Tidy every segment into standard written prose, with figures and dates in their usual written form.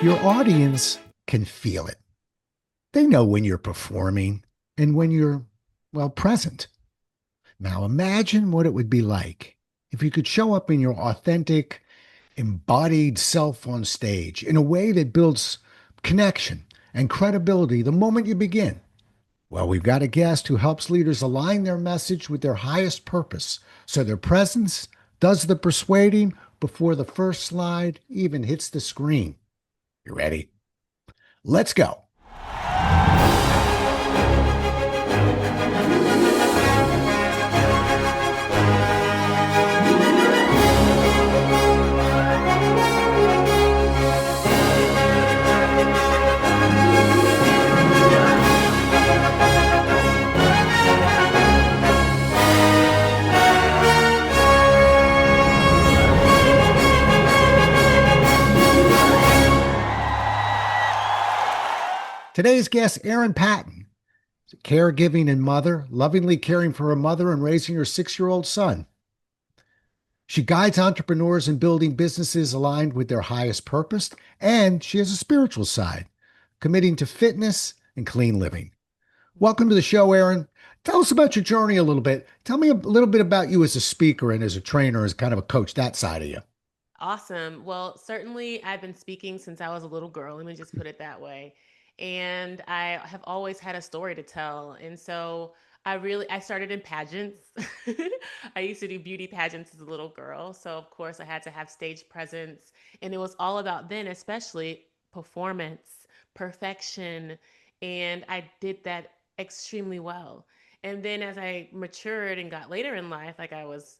Your audience can feel it. They know when you're performing and when you're, well, present. Now imagine what it would be like if you could show up in your authentic, embodied self on stage in a way that builds connection and credibility the moment you begin. Well, we've got a guest who helps leaders align their message with their highest purpose so their presence does the persuading before the first slide even hits the screen. You ready? Let's go. Today's guest, Erin Patten, is a caregiving and mother, lovingly caring for her mother and raising her 6-year-old son. She guides entrepreneurs in building businesses aligned with their highest purpose, and she has a spiritual side, committing to fitness and clean living. Welcome to the show, Erin. Tell us about your journey a little bit. Tell me a little bit about you as a speaker and as a trainer, as kind of a coach, that side of you. Awesome. Well, certainly I've been speaking since I was a little girl. Let me just put it that way. And I have always had a story to tell. And so I started in pageants. I used to do beauty pageants as a little girl. So of course I had to have stage presence. And it was all about then, especially performance, perfection. And I did that extremely well. And then as I matured and got later in life, like I was,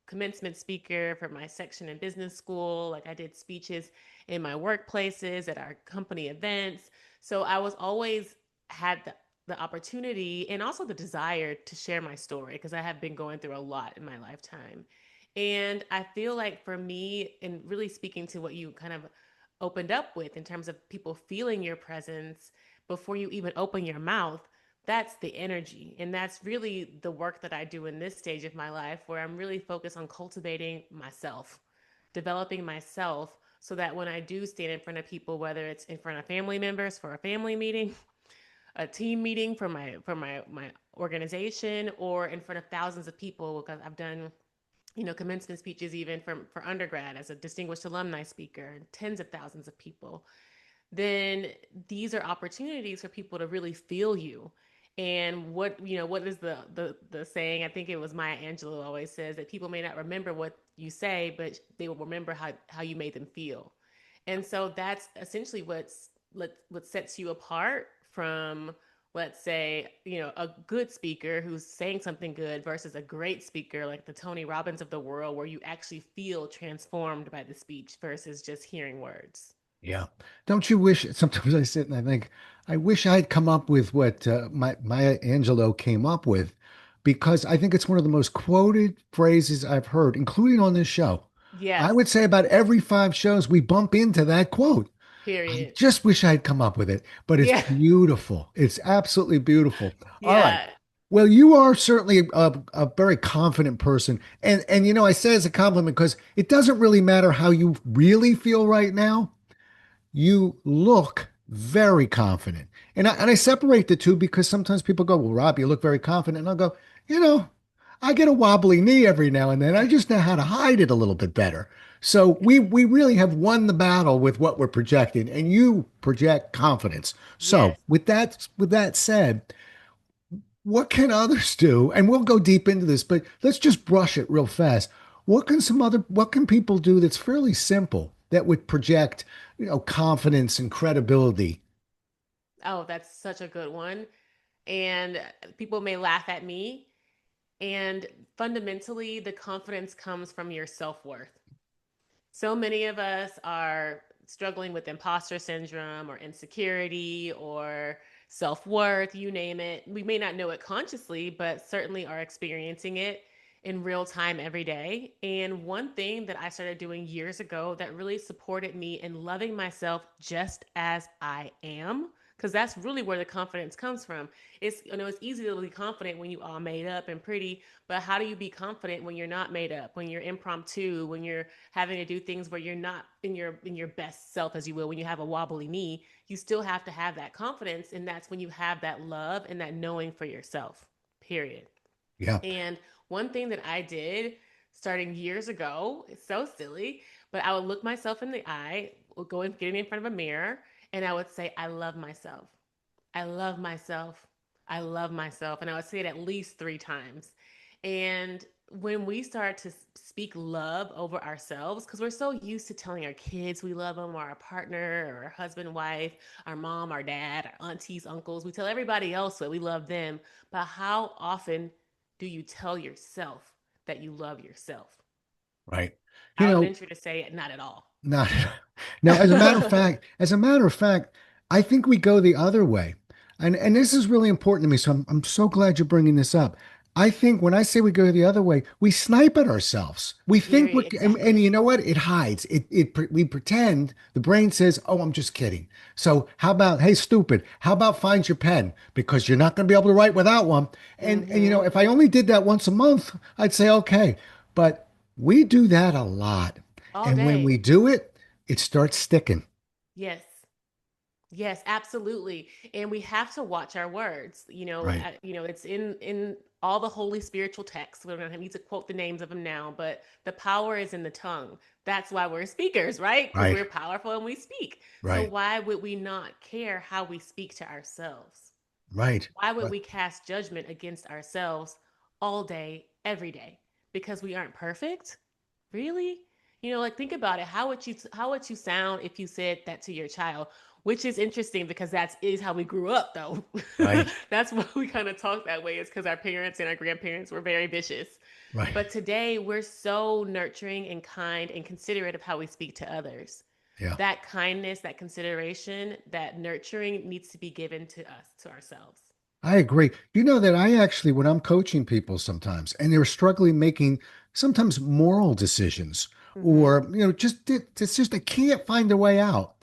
commencement speaker for my section in business school. Like I did speeches in my workplaces, at our company events. So I was always had the opportunity and also the desire to share my story because I have been going through a lot in my lifetime. And I feel like for me, and really speaking to what you kind of opened up with in terms of people feeling your presence before you even open your mouth, that's the energy. And that's really the work that I do in this stage of my life, where I'm really focused on cultivating myself, developing myself, so that when I do stand in front of people, whether it's in front of family members for a family meeting, a team meeting for my organization, or in front of thousands of people, because I've done commencement speeches even for undergrad as a distinguished alumni speaker, and tens of thousands of people, then these are opportunities for people to really feel you. And what is the saying? I think it was Maya Angelou always says that people may not remember what you say, but they will remember how you made them feel. And so that's essentially what sets you apart from, let's say, a good speaker who's saying something good versus a great speaker like the Tony Robbins of the world, where you actually feel transformed by the speech versus just hearing words. Yeah. Don't you wish, sometimes I sit and I think, I wish I'd come up with what Maya Angelou came up with, because I think it's one of the most quoted phrases I've heard, including on this show. I Yes. would say about every 5 shows we bump into that quote. I Period. just wish I had come up with it, but it's Yeah. beautiful. It's absolutely beautiful. All right. Yeah. Well, you are certainly a very confident person. And I say as a compliment because it doesn't really matter how you really feel right now. You look very confident. And I separate the two because sometimes people go, "Well, Rob, you look very confident." And I'll go, you know, I get a wobbly knee every now and then. I just know how to hide it a little bit better. So we really have won the battle with what we're projecting, and you project confidence. So Yes. with that said, what can others do? And we'll go deep into this, but let's just brush it real fast. What can people do that's fairly simple that would project, confidence and credibility? Oh, that's such a good one. And people may laugh at me. And fundamentally, the confidence comes from your self worth. So many of us are struggling with imposter syndrome or insecurity or self worth, you name it. We may not know it consciously, but certainly are experiencing it in real time every day. And one thing that I started doing years ago that really supported me in loving myself just as I am, because that's really where the confidence comes from. It's easy to be confident when you all made up and pretty, but how do you be confident when you're not made up, when you're impromptu, when you're having to do things where you're not in your best self, as you will, when you have a wobbly knee? You still have to have that confidence, and that's when you have that love and that knowing for yourself. Period. Yeah. And one thing that I did starting years ago, it's so silly, but I would look myself in the eye, would go and get me in front of a mirror, and I would say, I love myself. I love myself. I love myself. And I would say it at least 3 times. And when we start to speak love over ourselves, because we're so used to telling our kids we love them, or our partner, or our husband, wife, our mom, our dad, our aunties, uncles, we tell everybody else that we love them. But how often do you tell yourself that you love yourself? Right. You I would know, venture to say not at all. not now, as a matter of fact, I think we go the other way. And this is really important to me. So I'm so glad you're bringing this up. I think when I say we go the other way, we snipe at ourselves. We think Very we're, and exactly. you know what? It hides. We pretend the brain says, "Oh, I'm just kidding." So how about, hey, stupid, how about find your pen because you're not going to be able to write without one. And you know, Mm-hmm. if I only did that once a month, I'd say okay. But we do that a lot. All And when day. we do it, it starts sticking. Yes. Yes, absolutely. And we have to watch our words. Right, It's in all the holy spiritual texts. We don't need to quote the names of them now, but the power is in the tongue. That's why we're speakers, right? Because right, we're powerful and we speak. So right, why would we not care how we speak to ourselves? right, Why would right, we cast judgment against ourselves all day, every day? Because we aren't perfect? Really? Like, think about it. How would you sound if you said that to your child? Which is interesting because that is how we grew up, though. right, That's why we kind of talk that way, is because our parents and our grandparents were very vicious. right. But today we're so nurturing and kind and considerate of how we speak to others. Yeah. That kindness, that consideration, that nurturing needs to be given to us, to ourselves. I agree. You know that I actually, when I'm coaching people sometimes, and they're struggling making sometimes moral decisions, Mm-hmm. or it's just they can't find their way out.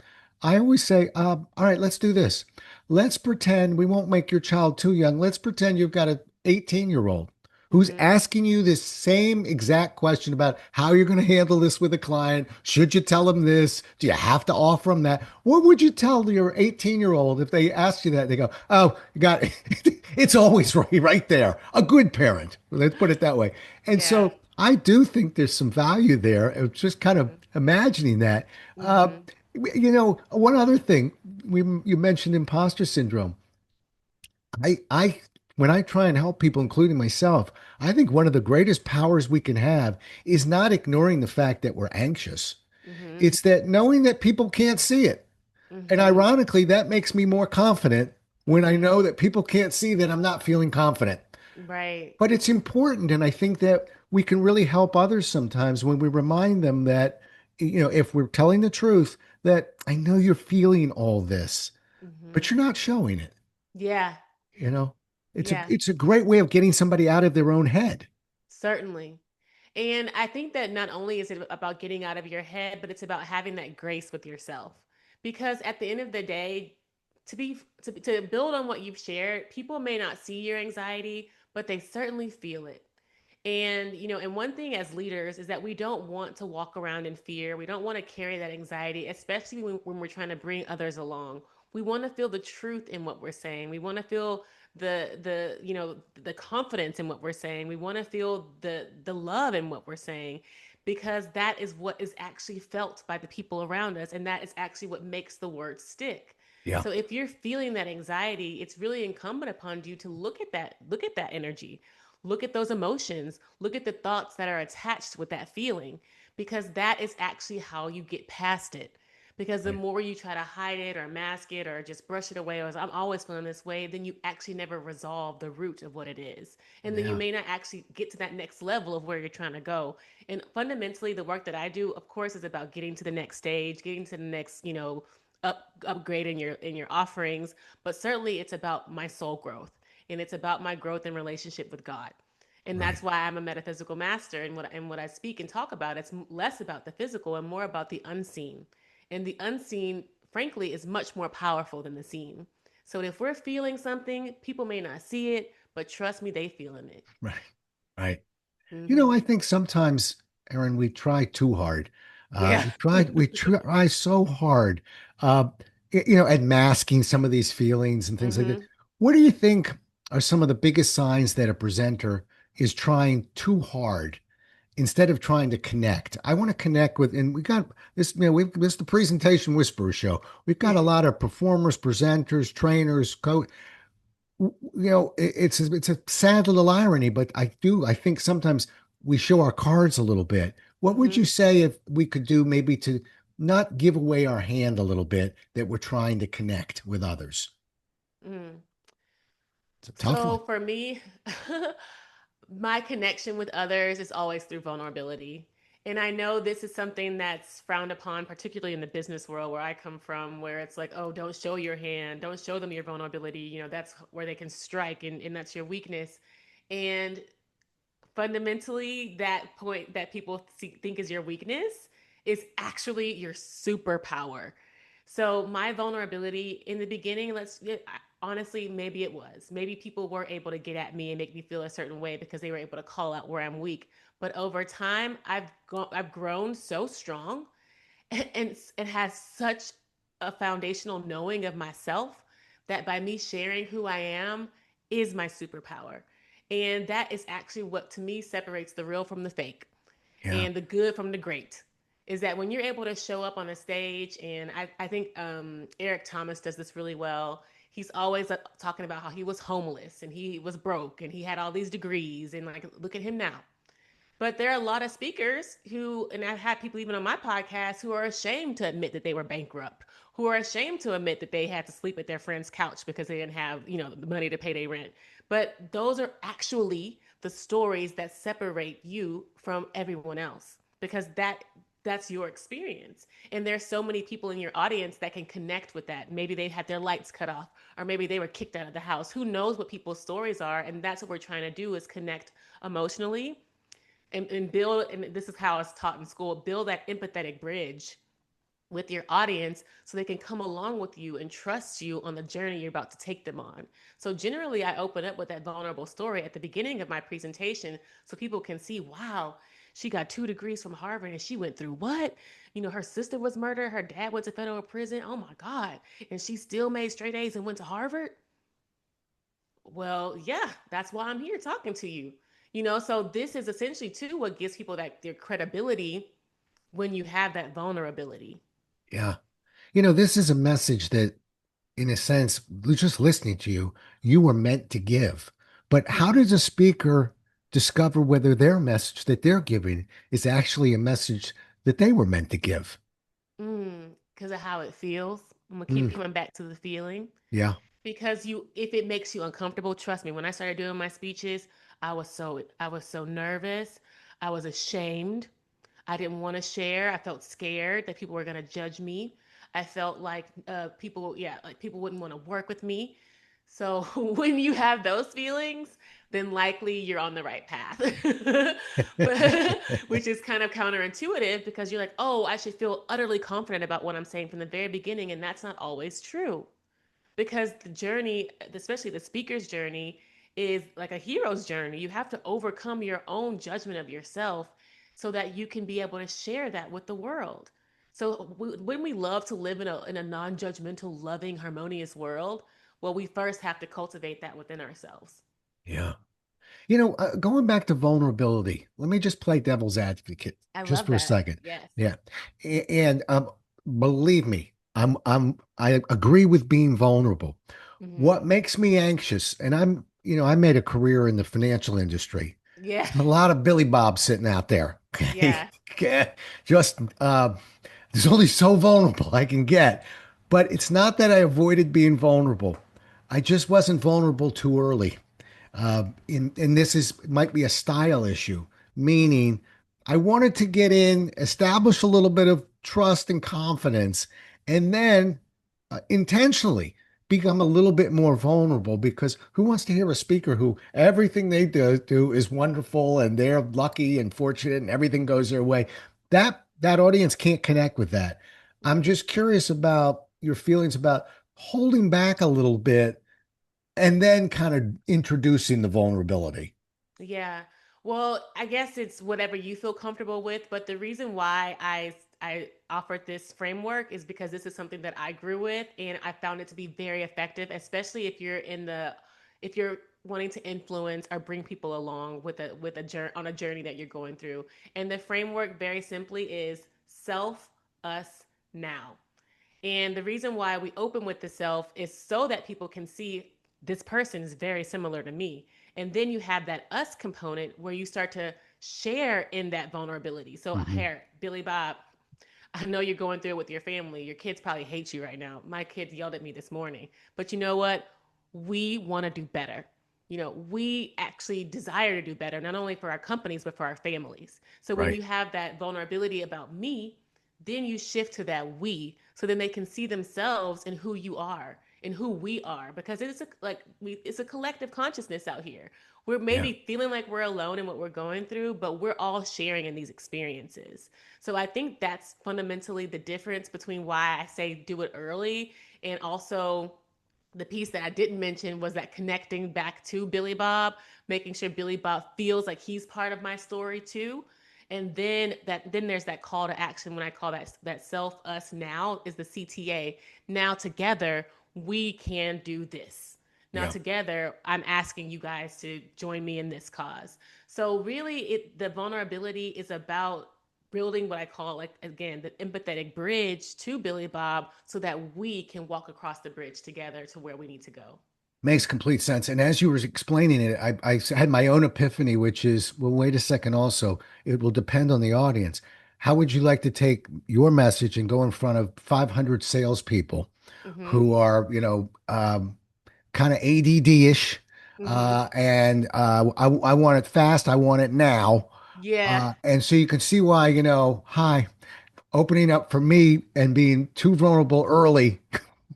I always say, all right, let's do this. Let's pretend we won't make your child too young. Let's pretend you've got an 18-year-old who's Mm-hmm. asking you this same exact question about how you're going to handle this with a client. Should you tell them this? Do you have to offer them that? What would you tell your 18-year-old if they ask you that? They go, "Oh, you got it's always right there. A good parent." Let's put it that way. And Yeah. so I do think there's some value there. It's just kind of imagining that. Uh, Mm-hmm. one other thing you mentioned imposter syndrome. I when I try and help people, including myself, I think one of the greatest powers we can have is not ignoring the fact that we're anxious. Mm-hmm. It's that knowing that people can't see it. And Mm-hmm. ironically, that makes me more confident when I Mm-hmm. know that people can't see that I'm not feeling confident. Right. But it's important. And I think that we can really help others sometimes when we remind them that, if we're telling the truth, that I know you're feeling all this, Mm-hmm. but you're not showing it. Yeah. You know, it's a Yeah. it's a great way of getting somebody out of their own head. Certainly. And I think that not only is it about getting out of your head, but it's about having that grace with yourself. Because at the end of the day, to build on what you've shared, people may not see your anxiety, but they certainly feel it. And one thing as leaders is that we don't want to walk around in fear. We don't want to carry that anxiety, especially when we're trying to bring others along. We want to feel the truth in what we're saying. We want to feel the confidence in what we're saying. We want to feel the love in what we're saying, because that is what is actually felt by the people around us, and that is actually what makes the word stick. Yeah. So if you're feeling that anxiety, it's really incumbent upon you to look at that energy. Look at those emotions. Look at the thoughts that are attached with that feeling, because that is actually how you get past it. Because the Right. more you try to hide it or mask it or just brush it away, or I'm always feeling this way, then you actually never resolve the root of what it is. And then you Yeah. may not actually get to that next level of where you're trying to go. And fundamentally, the work that I do, of course, is about getting to the next stage, getting to the next, upgrade in your offerings. But certainly it's about my soul growth, and it's about my growth in relationship with God. And Right. that's why I'm a metaphysical master. And what I speak and talk about, it's less about the physical and more about the unseen. And the unseen, frankly, is much more powerful than the seen. So if we're feeling something, people may not see it, but trust me, they feeling it. Right. Right. Mm-hmm. I think sometimes, Erin, we try too hard. Yeah. We try so hard, uh, at masking some of these feelings and things like that. Mm-hmm. What do you think are some of the biggest signs that a presenter is trying too hard instead of trying to connect? I want to connect with, and we got this, this is the Presentation Whisperer show. We've got a lot of performers, presenters, trainers, coach. It's a sad little irony, but I think sometimes we show our cards a little bit. What would Mm-hmm. you say if we could do maybe to not give away our hand a little bit that we're trying to connect with others? Mm. It's a tough So one. for me, my connection with others is always through vulnerability. And I know this is something that's frowned upon, particularly in the business world where I come from, where it's like, oh, don't show your hand, don't show them your vulnerability. That's where they can strike, and that's your weakness. And fundamentally, that point that people think is your weakness is actually your superpower. So my vulnerability in the beginning, honestly, maybe it was. Maybe people were able to get at me and make me feel a certain way because they were able to call out where I'm weak. But over time, I've grown so strong and it has such a foundational knowing of myself that by me sharing who I am is my superpower. And that is actually what to me separates the real from the fake Yeah. and the good from the great. Is that when you're able to show up on a stage, and I think Eric Thomas does this really well. He's always talking about how he was homeless and he was broke and he had all these degrees, and like, look at him now. But there are a lot of speakers who, and I've had people even on my podcast who are ashamed to admit that they were bankrupt, who are ashamed to admit that they had to sleep at their friend's couch because they didn't have, the money to pay their rent. But those are actually the stories that separate you from everyone else because that's your experience. And there's so many people in your audience that can connect with that. Maybe they had their lights cut off or maybe they were kicked out of the house. Who knows what people's stories are? And that's what we're trying to do is connect emotionally and build, and this is how it's taught in school, build that empathetic bridge with your audience so they can come along with you and trust you on the journey you're about to take them on. So generally I open up with that vulnerable story at the beginning of my presentation so people can see, wow, she got 2 degrees from Harvard and she went through what? Her sister was murdered, her dad went to federal prison. Oh my God. And she still made straight A's and went to Harvard. Well, yeah, that's why I'm here talking to you. So this is essentially too what gives people that their credibility when you have that vulnerability. Yeah. This is a message that, in a sense, just listening to you, you were meant to give. But how Mm-hmm. does a speaker discover whether their message that they're giving is actually a message that they were meant to give? Because of how it feels. I'm gonna keep Mm, coming back to the feeling. yeah. Because if it makes you uncomfortable, trust me, when I started doing my speeches, I was so nervous. I was ashamed. I didn't want to share. I felt scared that people were going to judge me. I felt like people wouldn't want to work with me. So when you have those feelings, then likely you're on the right path. But which is kind of counterintuitive because you're like, "Oh, I should feel utterly confident about what I'm saying from the very beginning," and that's not always true because the journey, especially the speaker's journey, is like a hero's journey. You have to overcome your own judgment of yourself so that you can be able to share that with the world. So when we love to live in a non-judgmental, loving, harmonious world, well, we first have to cultivate that within ourselves. Yeah. Going back to vulnerability, let me just play devil's advocate I just love for a that. second. Yes. Yeah. And believe me, I agree with being vulnerable. Mm-hmm. What makes me anxious, and I made a career in the financial industry. Yeah. There's a lot of Billy Bob sitting out there. Okay. Yeah. Just there's only so vulnerable I can get. But it's not that I avoided being vulnerable. I just wasn't vulnerable too early. And this is might be a style issue, meaning I wanted to get in, establish a little bit of trust and confidence, and then intentionally become a little bit more vulnerable because who wants to hear a speaker who everything they do is wonderful and they're lucky and fortunate and everything goes their way? That audience can't connect with that. I'm Mm-hmm. just curious about your feelings about holding back a little bit and then kind of introducing the vulnerability. Yeah. Well, I guess it's whatever you feel comfortable with, but the reason why I offered this framework is because this is something that I grew with and I found it to be very effective, especially if you're wanting to influence or bring people along with a journey on a journey that you're going through. And the framework very simply is self, us, now. And the reason why we open with the self is so that people can see this person is very similar to me. And then you have that us component where you start to share in that vulnerability. So, Hmm. here, Billy Bob, I know you're going through it with your family. Your kids probably hate you right now. My kids yelled at me this morning. But you know what? We want to do better. We actually desire to do better, not only for our companies, but for our families. So when Right. you have that vulnerability about me, then you shift to that we, so then they can see themselves in who you are and who we are, because it's a collective consciousness out here. We're Yeah. maybe feeling like we're alone in what we're going through, but we're all sharing in these experiences. So I think that's fundamentally the difference between why I say do it early, and also the piece that I didn't mention was that connecting back to Billy Bob, making sure Billy Bob feels like he's part of my story too. And then there's that call to action when I call that self us now is the CTA. Now together we can do this. Now Yeah. together I'm asking you guys to join me in this cause. So really the vulnerability is about building what I call, like, again, the empathetic bridge to Billy Bob so that we can walk across the bridge together to where we need to go. Makes complete sense. And as you were explaining it, I had my own epiphany, which is, well, wait a second, also, it will depend on the audience. How would you like to take your message and go in front of 500 salespeople Mm-hmm. who are, kind of ADD-ish, Mm-hmm. and I want it fast, I want it now. Yeah. And so you can see why, hi, opening up for me and being too vulnerable early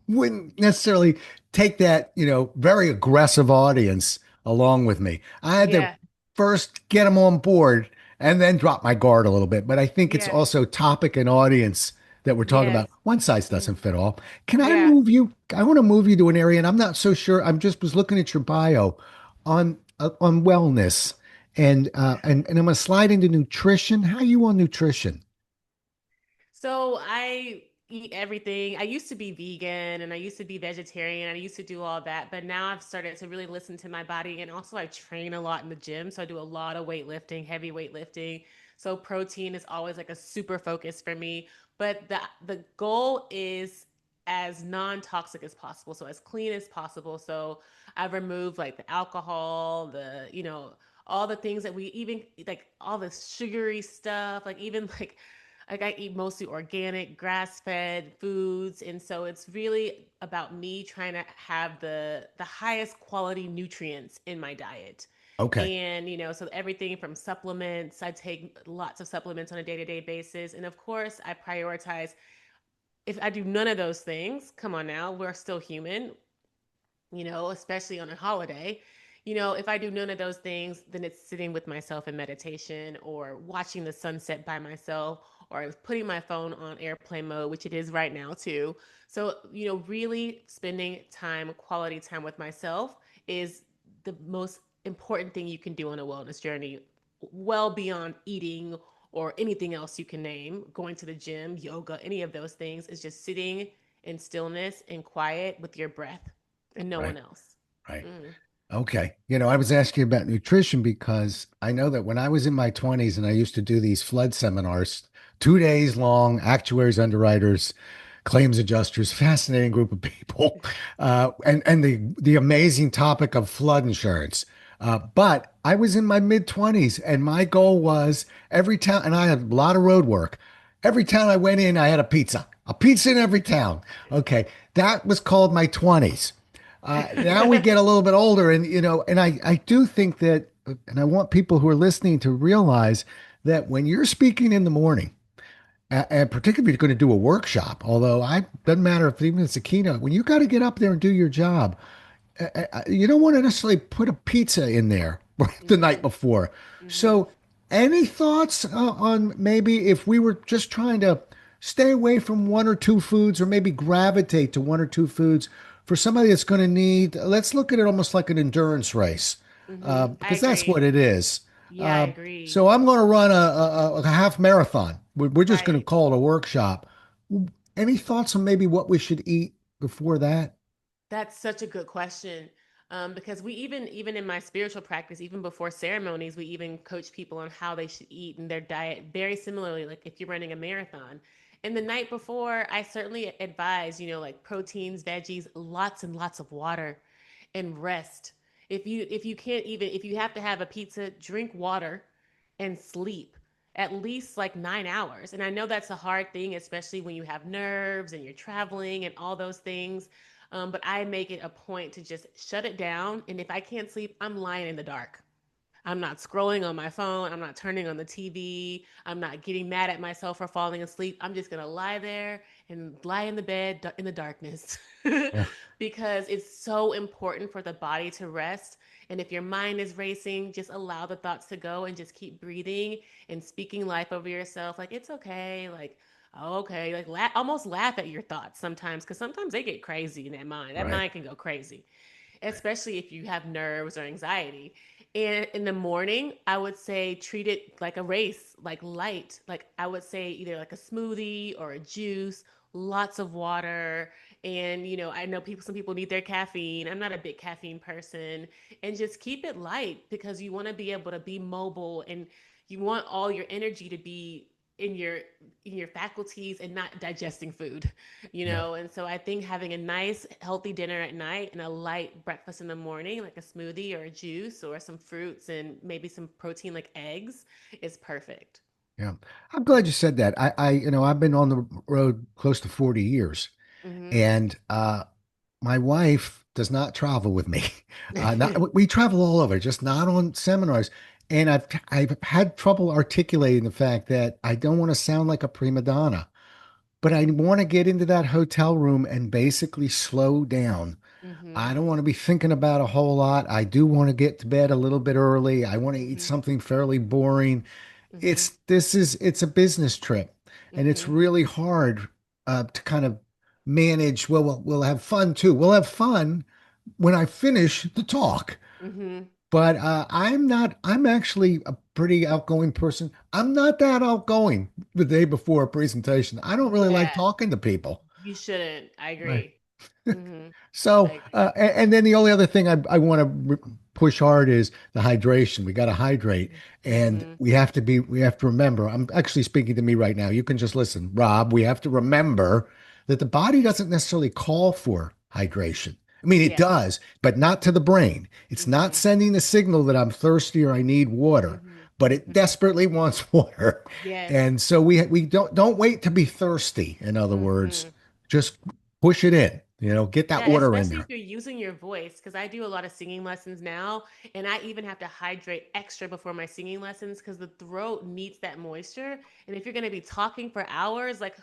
wouldn't necessarily take that, very aggressive audience along with me. I had to Yeah. first get them on board and then drop my guard a little bit. But I think it's Yeah. also topic and audience that we're talking Yes. about. One size doesn't fit all. Can I Yeah. move you? I want to move you to an area, and I'm not so sure. I'm just was looking at your bio on wellness, and I'm gonna slide into nutrition. How are you on nutrition? So I eat everything. I used to be vegan and I used to be vegetarian. I used to do all that, but now I've started to really listen to my body, and also I train a lot in the gym, so I do a lot of weightlifting, heavy weightlifting. So protein is always like a super focus for me, but the goal is as non-toxic as possible, so as clean as possible. So I've removed like the alcohol, all the things that we even like all the sugary stuff, like even like I eat mostly organic, grass-fed foods, and so it's really about me trying to have the highest quality nutrients in my diet. Okay. And so everything from supplements, I take lots of supplements on a day-to-day basis, and of course, I prioritize. If I do none of those things, come on now, we're still human, especially on a holiday. If I do none of those things, then it's sitting with myself in meditation or watching the sunset by myself or putting my phone on airplane mode, which it is right now too. So, really spending time, quality time with myself is the most important thing you can do on a wellness journey, well beyond eating or anything else you can name, going to the gym, yoga, any of those things is just sitting in stillness and quiet with your breath and no Right. one else. Right. Mm. Okay. I was asking about nutrition because I know that when I was in my 20s and I used to do these flood seminars, 2 days long, actuaries, underwriters, claims adjusters, fascinating group of people, and the amazing topic of flood insurance. But I was in my mid 20s and my goal was every town, and I had a lot of road work. Every town I went in, I had a pizza in every town. Okay. That was called my 20s. Now we get a little bit older, and and I do think that, and I want people who are listening to realize that when you're speaking in the morning, and particularly if you're going to do a workshop, although I doesn't matter if even it's a keynote, when you got to get up there and do your job, you don't want to necessarily put a pizza in there the night Mm-hmm. before. Mm-hmm. So, any thoughts on maybe if we were just trying to stay away from one or two foods, or maybe gravitate to one or two foods for somebody that's going to need. Let's look at it almost like an endurance race, I because that's what agree. it is. Yeah, I agree. So I'm going to run a half marathon. We're just going to Right. call it a workshop. Any thoughts on maybe what we should eat before that? That's such a good question. Because we even in my spiritual practice, even before ceremonies, we even coach people on how they should eat and their diet very similarly, like if you're running a marathon. And the night before, I certainly advise, like proteins, veggies, lots and lots of water and rest. If you can't even if you have to have a pizza, drink water and sleep at least like 9 hours. And I know that's a hard thing, especially when you have nerves and you're traveling and all those things. But I make it a point to just shut it down. And if I can't sleep, I'm lying in the dark. I'm not scrolling on my phone. I'm not turning on the TV. I'm not getting mad at myself for falling asleep. I'm just going to lie there and lie in the bed in the darkness Yeah, because it's so important for the body to rest. And if your mind is racing, just allow the thoughts to go and just keep breathing and speaking life over yourself. Like, it's okay. Like, oh, okay. Like, almost laugh at your thoughts sometimes because sometimes they get crazy in that mind. That right. mind can go crazy, especially if you have nerves or anxiety. And in the morning, I would say treat it like a race, like light. Like I would say either like a smoothie or a juice, lots of water. And I know some people need their caffeine. I'm not a big caffeine person. And just keep it light because you want to be able to be mobile and you want all your energy to be in your in your faculties and not digesting food. Yeah. And so I think having a nice healthy dinner at night and a light breakfast in the morning, like a smoothie or a juice or some fruits and maybe some protein like eggs, is perfect. Yeah. I'm glad you said that. I've been on the road close to 40 years, Mm-hmm. and my wife does not travel with me. We travel all over, just not on seminars. And I've had trouble articulating the fact that I don't want to sound like a prima donna, but I want to get into that hotel room and basically slow down. Mm-hmm. I don't want to be thinking about a whole lot. I do want to get to bed a little bit early. I want to eat Mm-hmm. something fairly boring. Mm-hmm. It's a business trip, and it's Mm-hmm. really hard to kind of manage. Well, we'll have fun too. We'll have fun when I finish the talk. Mm-hmm. But I'm not. I'm actually a pretty outgoing person. I'm not that outgoing the day before a presentation. I don't really like Yeah, talking to people. you shouldn't. I Right. agree. Mm-hmm. I So, agree. and then the only other thing I want to push hard is the hydration. We got to hydrate, and Mm-hmm. we have to remember. I'm actually speaking to me right now. You can just listen, Rob. We have to remember that the body doesn't necessarily call for hydration. I mean, it Yes. does, but not to the brain. It's not Mm-hmm. sending a signal that I'm thirsty or I need water, Mm-hmm. but it Mm-hmm. desperately wants water. Yes. And so we don't wait to be thirsty. In other words, Mm-hmm. just push it in. Get that Yeah, water in especially if there. you're using your voice, because I do a lot of singing lessons now, and I even have to hydrate extra before my singing lessons because the throat needs that moisture. And if you're going to be talking for hours, like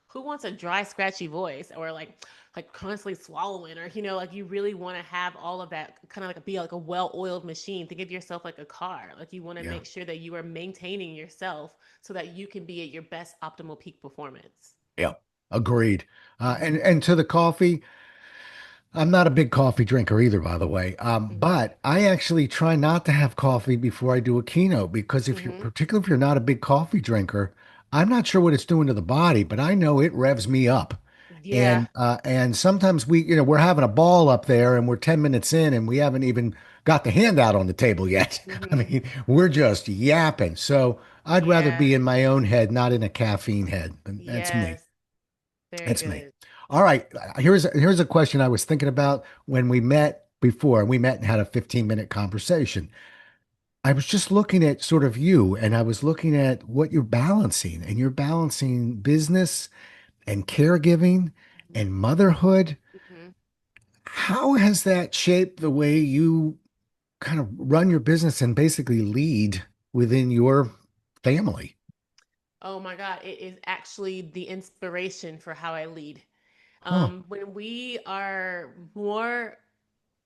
who wants a dry, scratchy voice or like constantly swallowing or like you really want to have all of that kind of like be like a well-oiled machine. Think of yourself like a car. Like you want to Yeah. make sure that you are maintaining yourself so that you can be at your best optimal peak performance. Yeah. Agreed. And Mhm. and to the coffee, I'm not a big coffee drinker either, by the way. Mhm. But I actually try not to have coffee before I do a keynote because Mhm. particularly if you're not a big coffee drinker, I'm not sure what it's doing to the body, but I know it revs me up. Yeah. And sometimes we're having a ball up there and we're 10 minutes in and we haven't even got the handout on the table yet. I Mhm. mean, we're just yapping. So I'd rather Yeah. be in my own head, not in a caffeine head. And that's me. Yes. Very That's me. good. All right. Here's a question I was thinking about when we met before. We met and had a 15-minute conversation. I was just looking at sort of you and I was looking at what you're balancing, and you're balancing business and caregiving and motherhood. Mhm. How has that shaped the way you kind of run your business and basically lead within your family? Oh my God, it is actually the inspiration for how I lead. Huh. When we are more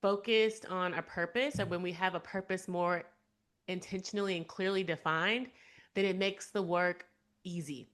focused on a purpose, or when we have a purpose more intentionally and clearly defined, then it makes the work easy.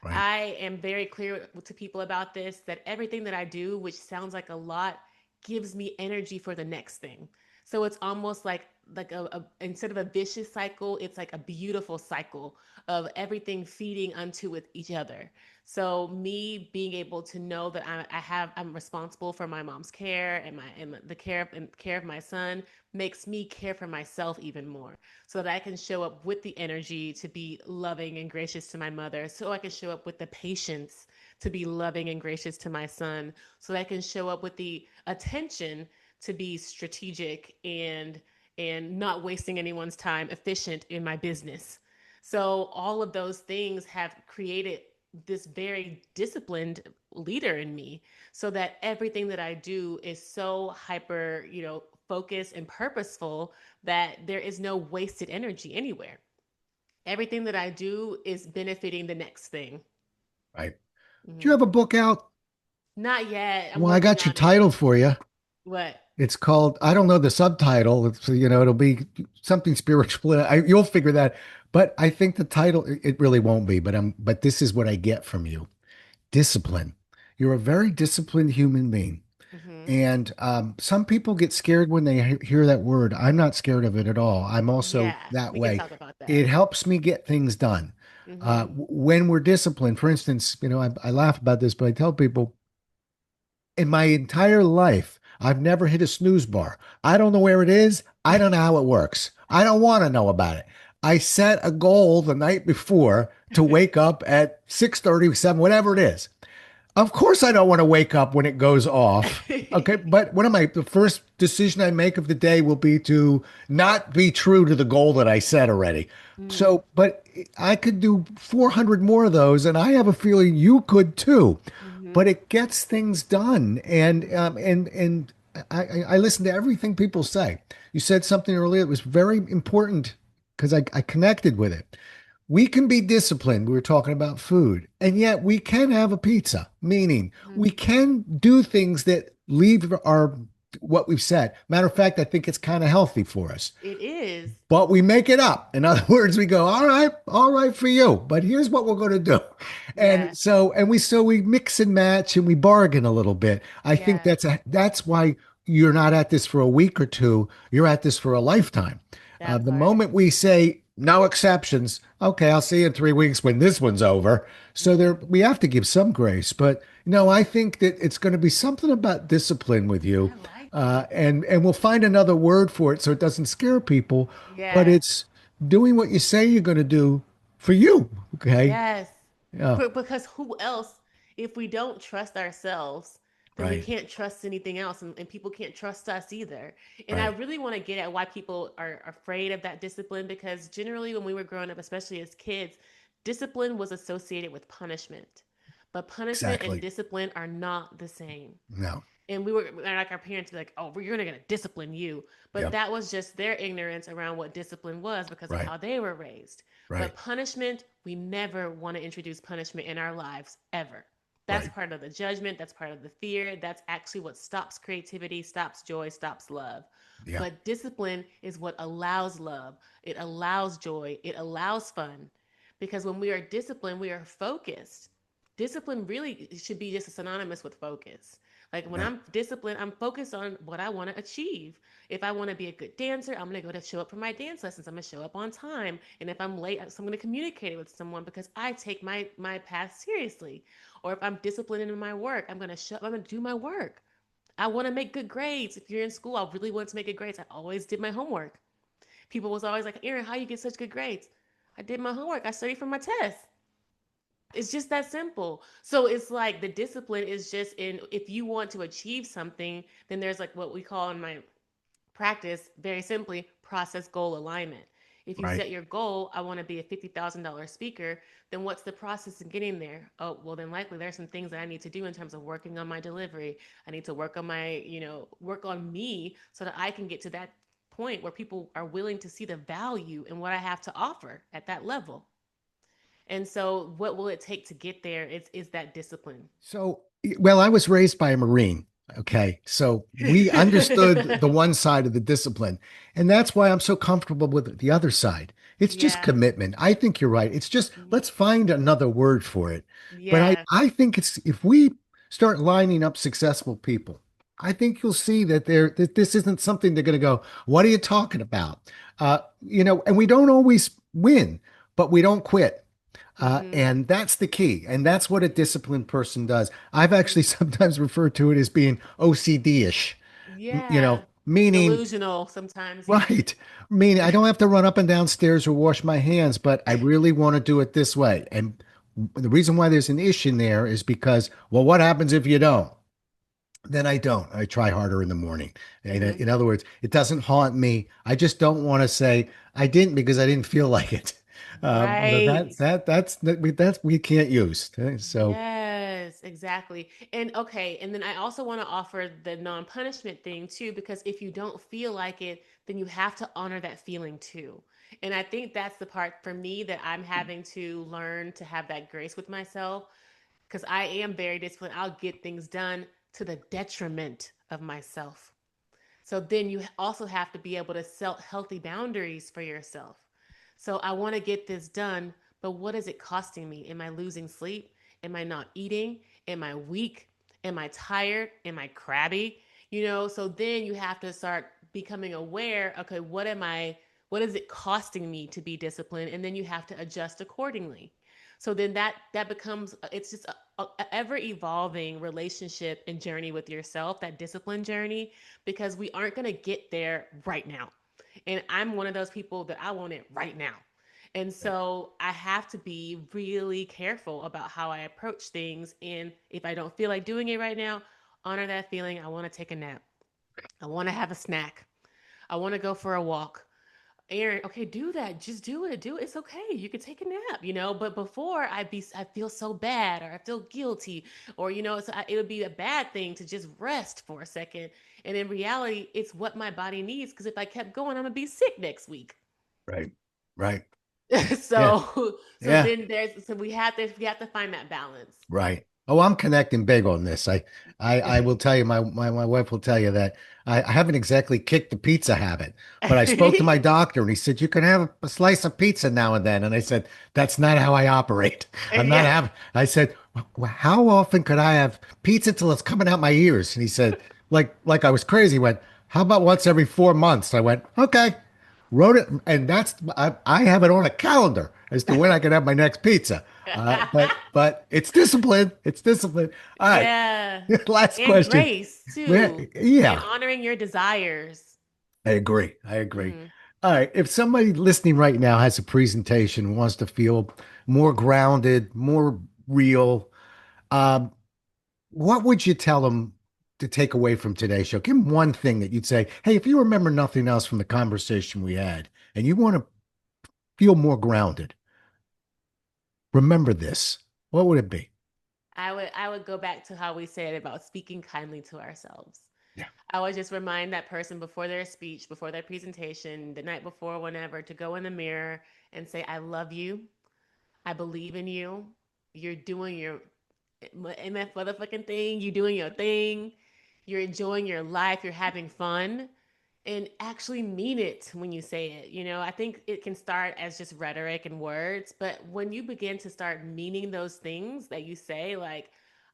Right. I am very clear to people about this that everything that I do, which sounds like a lot, gives me energy for the next thing. So it's almost like a instead of a vicious cycle, it's like a beautiful cycle of everything feeding unto with each other. So me being able to know that I'm responsible for my mom's care and the care of my son makes me care for myself even more, so that I can show up with the energy to be loving and gracious to my mother, so I can show up with the patience to be loving and gracious to my son, so that I can show up with the attention to be strategic and not wasting anyone's time, efficient in my business. So all of those things have created this very disciplined leader in me, so that everything that I do is so hyper, focused and purposeful, that there is no wasted energy anywhere. Everything that I do is benefiting the next thing. Right. Do you Hmm. have a book out? Not yet. I'm Well, I working got your on it. title for you. What? It's called, I don't know the subtitle. It's, it'll be something spiritual. You'll figure that. But I think the title, it really won't be, but this is what I get from you. Discipline. You're a very disciplined human being. Hmm. And some people get scared when they hear that word. I'm not scared of it at all. I'm also Yeah, that we can way. talk about that. It helps me get things done. Hmm. When we're disciplined, for instance, I laugh about this, but I tell people in my entire life, I've never hit a snooze bar. I don't know where it is. I don't know how it works. I don't want to know about it. I set a goal the night before to wake up at 6:37, whatever it is. Of course, I don't want to wake up when it goes off. Okay, but the first decision I make of the day will be to not be true to the goal that I set already. Hmm. So, but I could do 400 more of those, and I have a feeling you could too. Hmm. But it gets things done, and I listen to everything people say. You said something earlier that was very important because I connected with it. We can be disciplined. We were talking about food, and yet we can have a pizza, meaning Hmm. we can do things that leave our what we've said. Matter of fact, I think it's kind of healthy for us, It is. but we make it up. In other words, we go, all right for you, but here's what we're going to do. Yeah. We mix and match and we bargain a little bit. I think Yeah. that's why you're not at this for a week or two. You're at this for a lifetime. That The part. moment we say no exceptions, okay, I'll see you in 3 weeks when this one's over. So Hmm. we have to give some grace, but I think that it's going to be something about discipline with you, I like it. and we'll find another word for it so it doesn't scare people. But Yeah. it's doing what you say you're going to do for you. Okay. Yes. Yeah. Because who else, if we don't trust ourselves, then we Right. can't trust anything else, and people can't trust us either. And I Right. really want to get at why people are afraid of that discipline, because generally, when we were growing up, especially as kids, discipline was associated with punishment. But punishment and Exactly. discipline are not the same. No. And we were like, our parents would be like, oh, we're gonna discipline you, but Yeah. that was just their ignorance around what discipline was because of Right. how they were raised. Right. But punishment, we never want to introduce punishment in our lives ever. That's Right. part of the judgment, that's part of the fear, that's actually what stops creativity, stops joy, stops love. Yeah. But discipline is what allows love, it allows joy, it allows fun, because when we are disciplined, we are focused. Discipline really should be just synonymous with focus. Like when Yeah. I'm disciplined, I'm focused on what I want to achieve. If I want to be a good dancer, I'm going to go to show up for my dance lessons. I'm going to show up on time. And if I'm late, so I'm going to communicate it with someone because I take my path seriously. Or if I'm disciplined in my work, I'm going to show up, I'm going to do my work. I want to make good grades. If you're in school, I really want to make good grades. I always did my homework. People was always like, Erin, how you get such good grades? I did my homework. I studied for my test. It's just that simple. So it's like the discipline is just in, if you want to achieve something, then there's like what we call in my practice, very simply, process goal alignment. If you Right. set your goal, I want to be a $50,000 speaker, then what's the process in getting there? Oh, well, then likely there's some things that I need to do in terms of working on my delivery. I need to work on work on me so that I can get to that point where people are willing to see the value in what I have to offer at that level. And so, what will it take to get there? Is that discipline. So, well, I was raised by a Marine. Okay. So we understood the one side of the discipline. And that's why I'm so comfortable with the other side. It's just Yeah. commitment. I think you're right. It's just Mhm. let's find another word for it. But Yeah. I think it's if we start lining up successful people, I think you'll see that that this isn't something they're going to go, what are you talking about? And we don't always win, but we don't quit. Hmm. And that's the key. And that's what a disciplined person does. I've actually Hmm. sometimes referred to it as being OCD-ish, Yeah. meaning, Delusional sometimes. Yeah. right, meaning I don't have to run up and down stairs or wash my hands, but I really want to do it this way. And the reason why there's an issue in there is because, well, what happens if you don't? Then I don't. I try harder in the morning. Hmm. In other words, it doesn't haunt me. I just don't want to say I didn't because I didn't feel like it. Right. That's we can't use. Okay? So Yes, exactly. And okay, and then I also want to offer the non-punishment thing too, because if you don't feel like it, then you have to honor that feeling too. And I think that's the part for me that I'm having to learn to have that grace with myself, because I am very disciplined. I'll get things done to the detriment of myself. So then you also have to be able to set healthy boundaries for yourself. So I want to get this done, but what is it costing me? Am I losing sleep? Am I not eating? Am I weak? Am I tired? Am I crabby? So then you have to start becoming aware, okay, what is it costing me to be disciplined? And then you have to adjust accordingly. So then that becomes it's just a ever evolving relationship and journey with yourself, that discipline journey, because we aren't going to get there right now. And I'm one of those people that I want it right now. And so I have to be really careful about how I approach things. And if I don't feel like doing it right now, honor that feeling. I want to take a nap. I want to have a snack. I want to go for a walk. Erin, okay, do that. Just do it. Do it. It's okay. You can take a nap. But before I feel so bad, or I feel guilty, or it would be a bad thing to just rest for a second. And in reality, it's what my body needs. Because if I kept going, I'm gonna be sick next week. right, right, yeah, So yeah. then we have to find that balance. Right. Oh, I'm connecting big on this. I will tell you, my wife will tell you that I haven't exactly kicked the pizza habit, but I spoke to my doctor and he said, you can have a slice of pizza now and then. And I said, that's not how I operate. I'm not Yeah. having, I said, how often could I have pizza till it's coming out my ears? And he said, like I was crazy. He went, how about once every 4 months? I went, okay. Wrote it, and I have it on a calendar as to when I can have my next pizza. But it's discipline. It's discipline. All right. Yeah. Last And question. grace Yeah, too. And yeah, honoring your desires. I agree. I agree. Hmm. All right. If somebody listening right now has a presentation, wants to feel more grounded, more real, um, what would you tell them to take away from today's show? Give them one thing that you'd say, hey, if you remember nothing else from the conversation we had and you want to feel more grounded, remember this. What would it be? I would go back to how we said about speaking kindly to ourselves. Yeah. I would just remind that person before their speech, before their presentation, the night before, whenever, to go in the mirror and say, I love you. I believe in you. You're doing your MF motherfucking thing. You're doing your thing. You're enjoying your life. You're having fun, and actually mean it when you say it. I think it can start as just rhetoric and words, but when you begin to start meaning those things that you say, like,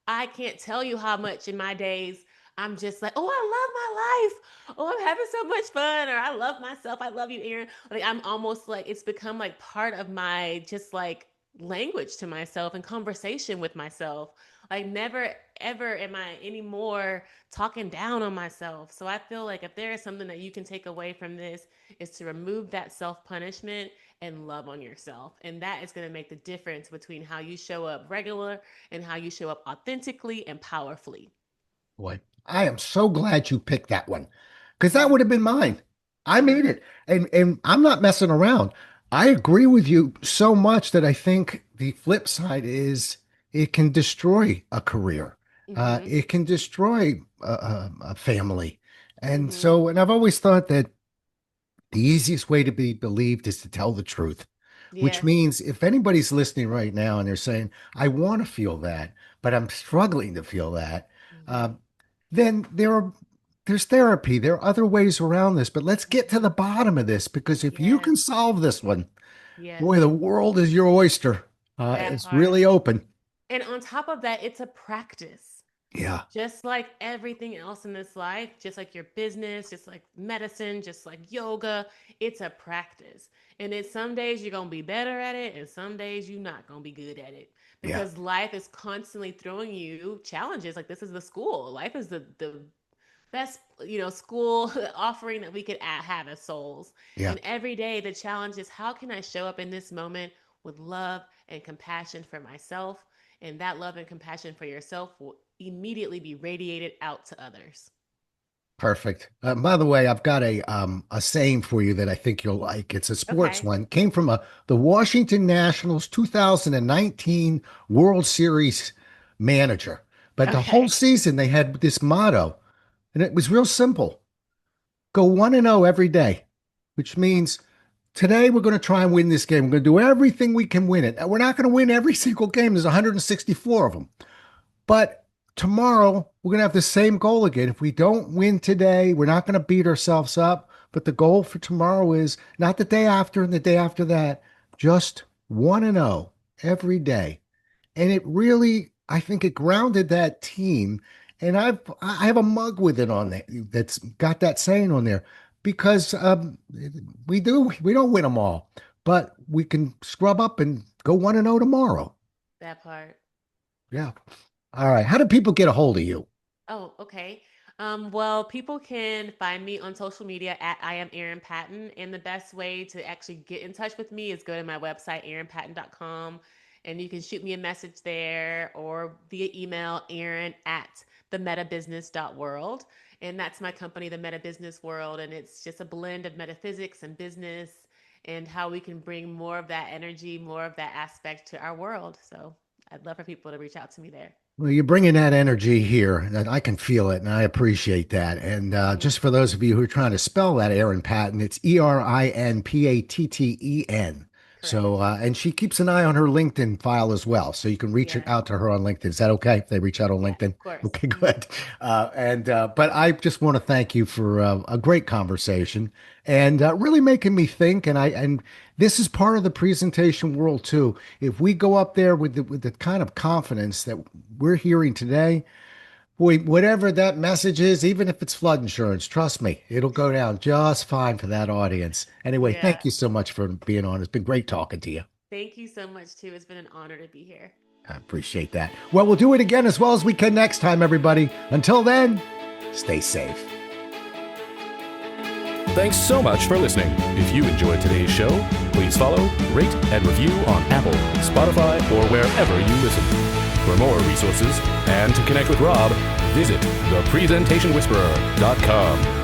I can't tell you how much in my days I'm just like, oh, I love my life. Oh, I'm having so much fun. Or I love myself. I love you, Erin. Like, I'm almost like, it's become like part of my just like language to myself and conversation with myself. Like, never ever am I anymore talking down on myself. So I feel like if there is something that you can take away from this, is to remove that self punishment and love on yourself. And that is going to make the difference between how you show up regular and how you show up authentically and powerfully. Boy, I am so glad you picked that one because that Mm-hmm. would have been mine. I Mm-hmm. made it. And I'm not messing around. I agree with you so much that I think the flip side is it can destroy a career. Mm-hmm. It can destroy a family. Mm-hmm. And I've always thought that the easiest way to be believed is to tell the truth, which Yes. means if anybody's listening right now and they're saying, I want to feel that, but I'm struggling to feel that, Mm-hmm. uh, then there's therapy. There are other ways around this, but let's get to the bottom of this because if you can Yes. solve this one, Yes, Boy, the world is your oyster. that It's part. really open. And on top of that, it's a practice. Yeah, Just like everything else in this life, just like your business, just like medicine, just like yoga, it's a practice. And it's some days you're gonna be better at it, and some days you're not gonna be good at it. yeah, Because life is constantly throwing you challenges. Like this is the school. Life is the best, school offering that we could have as souls. yeah. And every day the challenge is how can I show up in this moment with love and compassion for myself, and that love and compassion for yourself will immediately be radiated out to others. Perfect. By the way, I've got a saying for you that I think you'll like. It's a sports Okay. one. Came from the Washington Nationals 2019 World Series manager. But the whole Okay. season they had this motto, and it was real simple. Go 1-0 every day, which means today we're going to try and win this game. We're going to do everything we can win it. And we're not going to win every single game. There's 164 of them. But tomorrow, we're going to have the same goal again. If we don't win today, we're not going to beat ourselves up. But the goal for tomorrow is not the day after and the day after that, just 1-0 every day. And it really, I think it grounded that team. And I have a mug with it on there that's got that saying on there because we don't win them all, but we can scrub up and go 1-0 tomorrow. That part. Yeah. All right. How do people get a hold of you? Oh, okay. Well, people can find me on social media at I am Erin Patten. And the best way to actually get in touch with me is go to my website, erinpatten.com. And you can shoot me a message there or via email, Erin at themetabusiness.world. And that's my company, the Meta Business World. And it's just a blend of metaphysics and business and how we can bring more of that energy, more of that aspect to our world. So I'd love for people to reach out to me there. Well, you're bringing that energy here, and I can feel it, and I appreciate that. And Mhm. just for those of you who are trying to spell that, Erin Patten, it's Erinpatten. So, Correct. and she keeps an eye on her LinkedIn file as well. So you can reach Yes. out to her on LinkedIn. Is that okay if they reach out on Yes, LinkedIn? of course. Okay, Hmm. good. But I just want to thank you for a great conversation and really making me think. And this is part of the presentation world too. If we go up there with the kind of confidence that we're hearing today, boy, whatever that message is, even if it's flood insurance, trust me, it'll go down just fine for that audience. Anyway, Yeah. thank you so much for being on. It's been great talking to you. Thank you so much, too. It's been an honor to be here. I appreciate that. Well, we'll do it again as well as we can next time, everybody. Until then, stay safe. Thanks so much for listening. If you enjoyed today's show, please follow, rate, and review on Apple, Spotify, or wherever you listen. For more resources and to connect with Rob, visit thepresentationwhisperer.com.